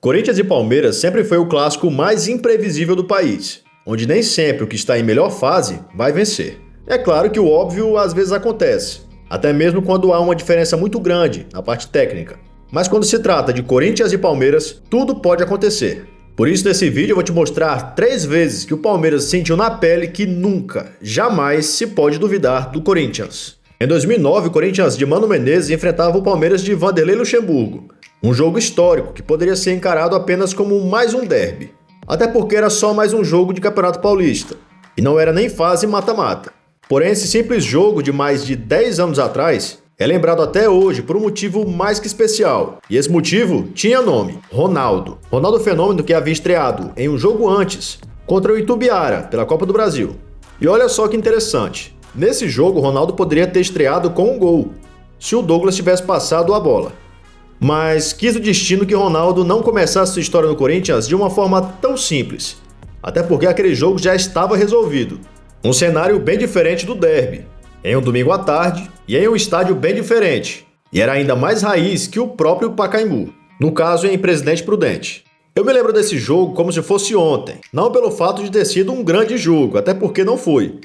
Corinthians e Palmeiras sempre foi o clássico mais imprevisível do país, onde nem sempre o que está em melhor fase vai vencer. É claro que o óbvio às vezes acontece, até mesmo quando há uma diferença muito grande na parte técnica. Mas quando se trata de Corinthians e Palmeiras, tudo pode acontecer. Por isso, nesse vídeo eu vou te mostrar 3 vezes que o Palmeiras sentiu na pele que nunca, jamais se pode duvidar do Corinthians. Em 2009, o Corinthians de Mano Menezes enfrentava o Palmeiras de Vanderlei Luxemburgo. Um jogo histórico que poderia ser encarado apenas como mais um derby. Até porque era só mais um jogo de Campeonato Paulista. E não era nem fase mata-mata. Porém, esse simples jogo de mais de 10 anos atrás é lembrado até hoje por um motivo mais que especial. E esse motivo tinha nome: Ronaldo. Ronaldo Fenômeno, que havia estreado em um jogo antes, contra o Itumbiara, pela Copa do Brasil. E olha só que interessante. Nesse jogo, Ronaldo poderia ter estreado com um gol, se o Douglas tivesse passado a bola. Mas quis o destino que Ronaldo não começasse sua história no Corinthians de uma forma tão simples. Até porque aquele jogo já estava resolvido. Um cenário bem diferente do derby, em um domingo à tarde e em um estádio bem diferente. E era ainda mais raiz que o próprio Pacaembu, no caso em Presidente Prudente. Eu me lembro desse jogo como se fosse ontem, não pelo fato de ter sido um grande jogo, até porque não foi.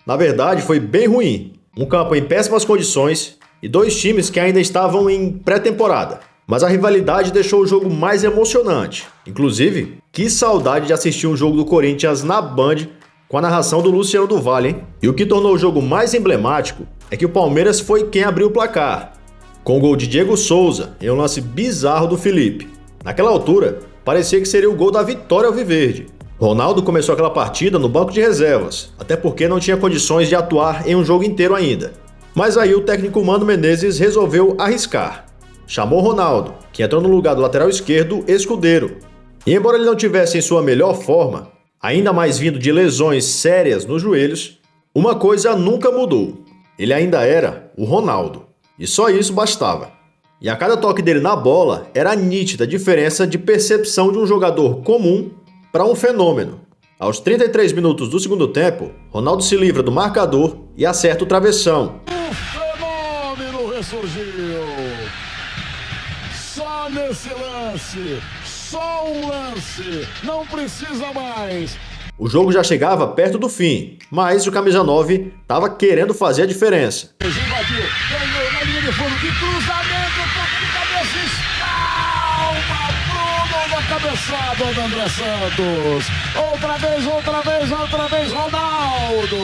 Na verdade, foi bem ruim. Um campo em péssimas condições e 2 times que ainda estavam em pré-temporada. Mas a rivalidade deixou o jogo mais emocionante. Inclusive, que saudade de assistir um jogo do Corinthians na Band com a narração do Luciano do Vale, hein? E o que tornou o jogo mais emblemático é que o Palmeiras foi quem abriu o placar, com o gol de Diego Souza em um lance bizarro do Felipe. Naquela altura, parecia que seria o gol da vitória alviverde. Ronaldo começou aquela partida no banco de reservas, até porque não tinha condições de atuar em um jogo inteiro ainda. Mas aí o técnico Mano Menezes resolveu arriscar. Chamou Ronaldo, que entrou no lugar do lateral esquerdo, Escudeiro. E embora ele não tivesse em sua melhor forma, ainda mais vindo de lesões sérias nos joelhos, uma coisa nunca mudou. Ele ainda era o Ronaldo. E só isso bastava. E a cada toque dele na bola era nítida a diferença de percepção de um jogador comum para um fenômeno. Aos 33 minutos do segundo tempo, Ronaldo se livra do marcador e acerta o travessão. O fenômeno ressurgiu. Só nesse lance. Só um lance. Não precisa mais. O jogo já chegava perto do fim, mas o camisa 9 estava querendo fazer a diferença. Invadiu, ganhou na linha de fundo, que cruzamento, toque de cabeça, espalma, Bruno na cabeçada do André Santos. Outra vez, Ronaldo.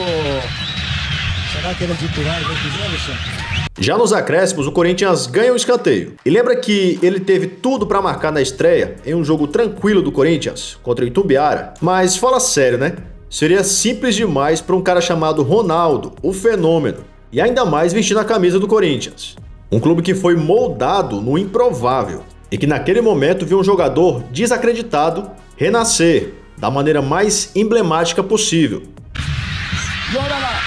Será que ele é titular do Luciano? Já nos acréscimos, o Corinthians ganha o escanteio. E lembra que ele teve tudo para marcar na estreia em um jogo tranquilo do Corinthians contra o Itumbiara? Mas fala sério, né? Seria simples demais para um cara chamado Ronaldo, o fenômeno, e ainda mais vestindo a camisa do Corinthians. Um clube que foi moldado no improvável e que naquele momento viu um jogador desacreditado renascer da maneira mais emblemática possível. E olha lá.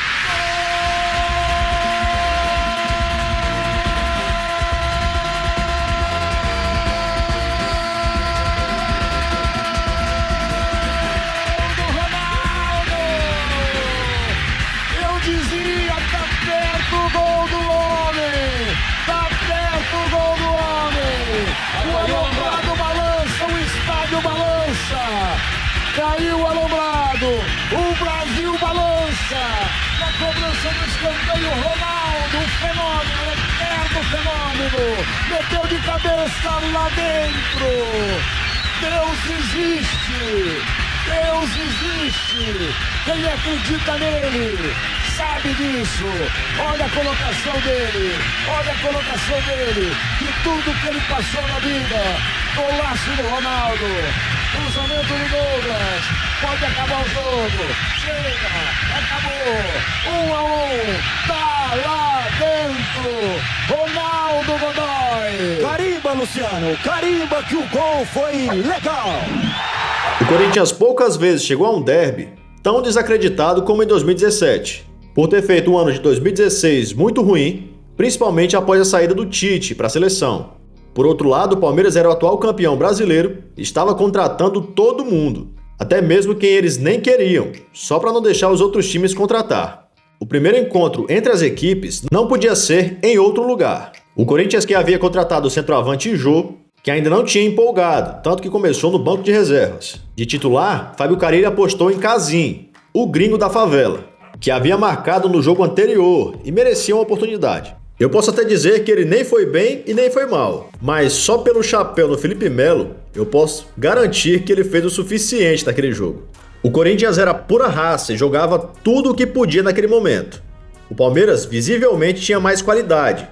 Caiu o alombrado, o Brasil balança, na cobrança do escanteio, Ronaldo, o fenômeno, eterno fenômeno, meteu de cabeça lá dentro. Deus existe, quem acredita nele sabe disso. Olha a colocação dele, de tudo que ele passou na vida. Golaço do Ronaldo, cruzamento do Douglas, pode acabar o jogo, chega, acabou, 1-1, tá lá dentro, Ronaldo Godoy. Carimba, Luciano, carimba que o gol foi legal. O Corinthians poucas vezes chegou a um derby tão desacreditado como em 2017, por ter feito um ano de 2016 muito ruim, principalmente após a saída do Tite para a seleção. Por outro lado, o Palmeiras era o atual campeão brasileiro e estava contratando todo mundo, até mesmo quem eles nem queriam, só para não deixar os outros times contratar. O primeiro encontro entre as equipes não podia ser em outro lugar. O Corinthians, que havia contratado o centroavante Jô, que ainda não tinha empolgado, tanto que começou no banco de reservas. De titular, Fábio Carille apostou em Casim, o gringo da favela, que havia marcado no jogo anterior e merecia uma oportunidade. Eu posso até dizer que ele nem foi bem e nem foi mal, mas só pelo chapéu no Felipe Melo, eu posso garantir que ele fez o suficiente naquele jogo. O Corinthians era pura raça e jogava tudo o que podia naquele momento. O Palmeiras visivelmente tinha mais qualidade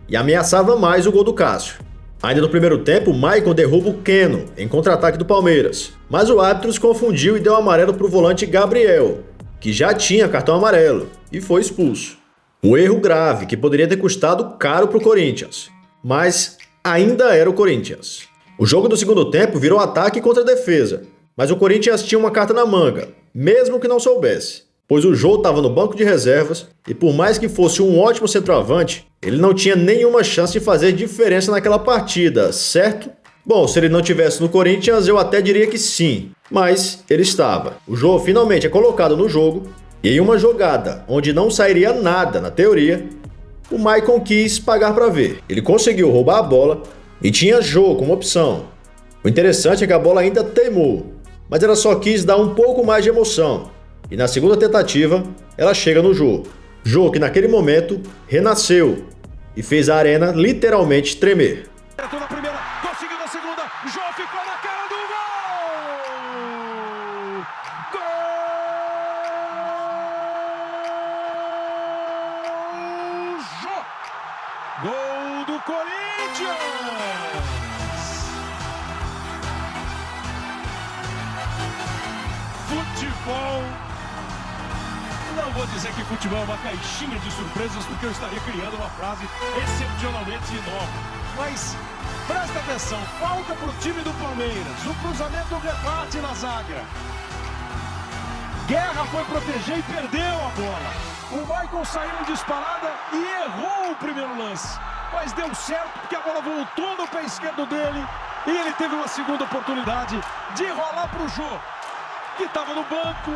e ameaçava mais o gol do Cássio. Ainda no primeiro tempo, o Maicon derruba o Keno em contra-ataque do Palmeiras, mas o árbitro se confundiu e deu amarelo para o volante Gabriel, que já tinha cartão amarelo, e foi expulso. Um erro grave que poderia ter custado caro para o Corinthians, mas ainda era o Corinthians. O jogo do segundo tempo virou ataque contra defesa, mas o Corinthians tinha uma carta na manga, mesmo que não soubesse, pois o Jô estava no banco de reservas e por mais que fosse um ótimo centroavante, ele não tinha nenhuma chance de fazer diferença naquela partida, certo? Bom, se ele não tivesse no Corinthians, eu até diria que sim, mas ele estava. O Jô finalmente é colocado no jogo e em uma jogada onde não sairia nada na teoria, o Maicon quis pagar para ver. Ele conseguiu roubar a bola e tinha Jô como opção. O interessante é que a bola ainda teimou, mas ela só quis dar um pouco mais de emoção. E na segunda tentativa, ela chega no Jô. Jô que naquele momento renasceu e fez a arena literalmente tremer. Entrou na primeira, conseguiu na segunda, Jô ficou na cara do gol! Gol! Jô! Gol do Corinthians! Futebol. Não vou dizer que futebol é uma caixinha de surpresas, porque eu estaria criando uma frase excepcionalmente nova. Mas presta atenção, falta para o time do Palmeiras. O cruzamento rebate na zaga. Guerra foi proteger e perdeu a bola. O Maicon saiu disparada e errou o primeiro lance. Mas deu certo porque a bola voltou no pé esquerdo dele e ele teve uma segunda oportunidade de rolar para o Jô, que estava no banco.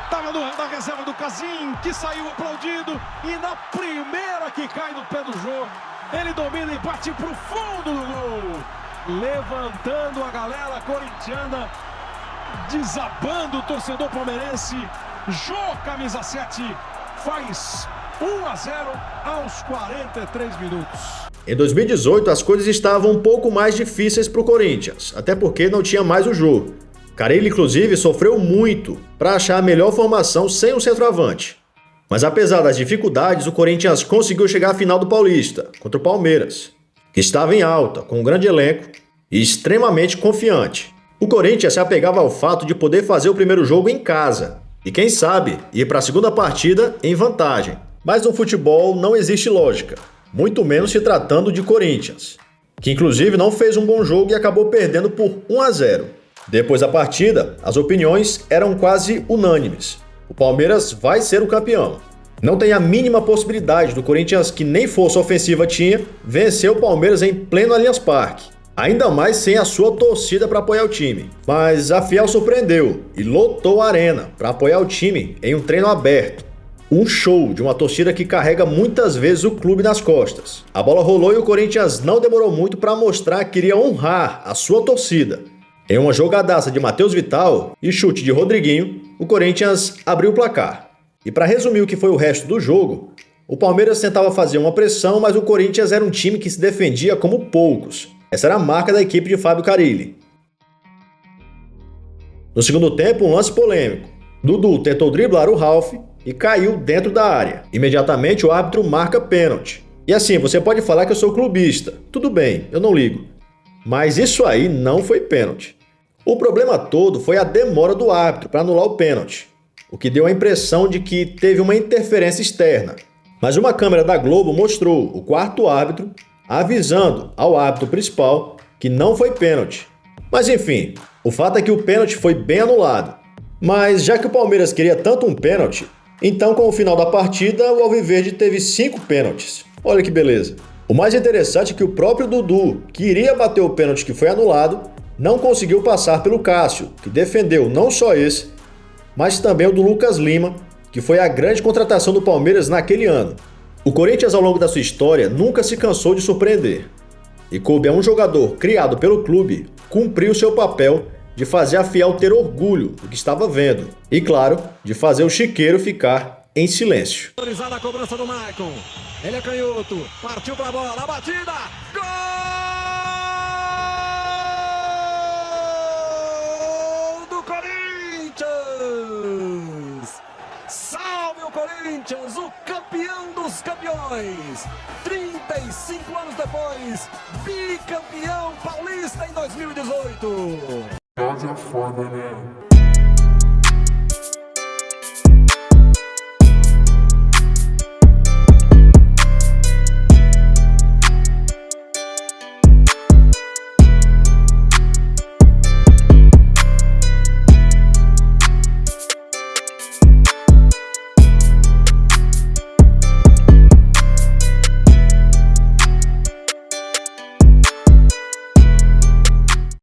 Estava na reserva do Casim, que saiu aplaudido, e na primeira que cai no pé do Jô, ele domina e bate para o fundo do gol, levantando a galera corintiana, desabando o torcedor palmeirense. Jô, camisa 7, faz 1-0 aos 43 minutos. Em 2018, as coisas estavam um pouco mais difíceis para o Corinthians, até porque não tinha mais o Jô. Carille, inclusive, sofreu muito para achar a melhor formação sem um centroavante. Mas apesar das dificuldades, o Corinthians conseguiu chegar à final do Paulista, contra o Palmeiras, que estava em alta, com um grande elenco e extremamente confiante. O Corinthians se apegava ao fato de poder fazer o primeiro jogo em casa e, quem sabe, ir para a segunda partida em vantagem. Mas no futebol não existe lógica, muito menos se tratando de Corinthians, que inclusive não fez um bom jogo e acabou perdendo por 1-0. Depois da partida, as opiniões eram quase unânimes. O Palmeiras vai ser o campeão. Não tem a mínima possibilidade do Corinthians, que nem força ofensiva tinha, vencer o Palmeiras em pleno Allianz Parque. Ainda mais sem a sua torcida para apoiar o time. Mas a Fiel surpreendeu e lotou a arena para apoiar o time em um treino aberto. Um show de uma torcida que carrega muitas vezes o clube nas costas. A bola rolou e o Corinthians não demorou muito para mostrar que queria honrar a sua torcida. Em uma jogadaça de Matheus Vital e chute de Rodriguinho, o Corinthians abriu o placar. E para resumir o que foi o resto do jogo, o Palmeiras tentava fazer uma pressão, mas o Corinthians era um time que se defendia como poucos. Essa era a marca da equipe de Fábio Carille. No segundo tempo, um lance polêmico. Dudu tentou driblar o Ralf e caiu dentro da área. Imediatamente o árbitro marca pênalti. E assim, você pode falar que eu sou clubista. Tudo bem, eu não ligo. Mas isso aí não foi pênalti. O problema todo foi a demora do árbitro para anular o pênalti, o que deu a impressão de que teve uma interferência externa. Mas uma câmera da Globo mostrou o quarto árbitro avisando ao árbitro principal que não foi pênalti. Mas enfim, o fato é que o pênalti foi bem anulado. Mas já que o Palmeiras queria tanto um pênalti, então com o final da partida o Alviverde teve 5 pênaltis. Olha que beleza. O mais interessante é que o próprio Dudu, que iria bater o pênalti que foi anulado, não conseguiu passar pelo Cássio, que defendeu não só esse, mas também o do Lucas Lima, que foi a grande contratação do Palmeiras naquele ano. O Corinthians, ao longo da sua história, nunca se cansou de surpreender. E coube a um jogador criado pelo clube cumprir o seu papel de fazer a Fiel ter orgulho do que estava vendo. E, claro, de fazer o chiqueiro ficar em silêncio. Autorizada a cobrança do Maicon. Ele é canhoto. Partiu pra bola. A batida. Gol do Corinthians! Salve o Corinthians, o campeão dos campeões! 35 anos depois, bicampeão paulista em 2018. Pode a foda, né?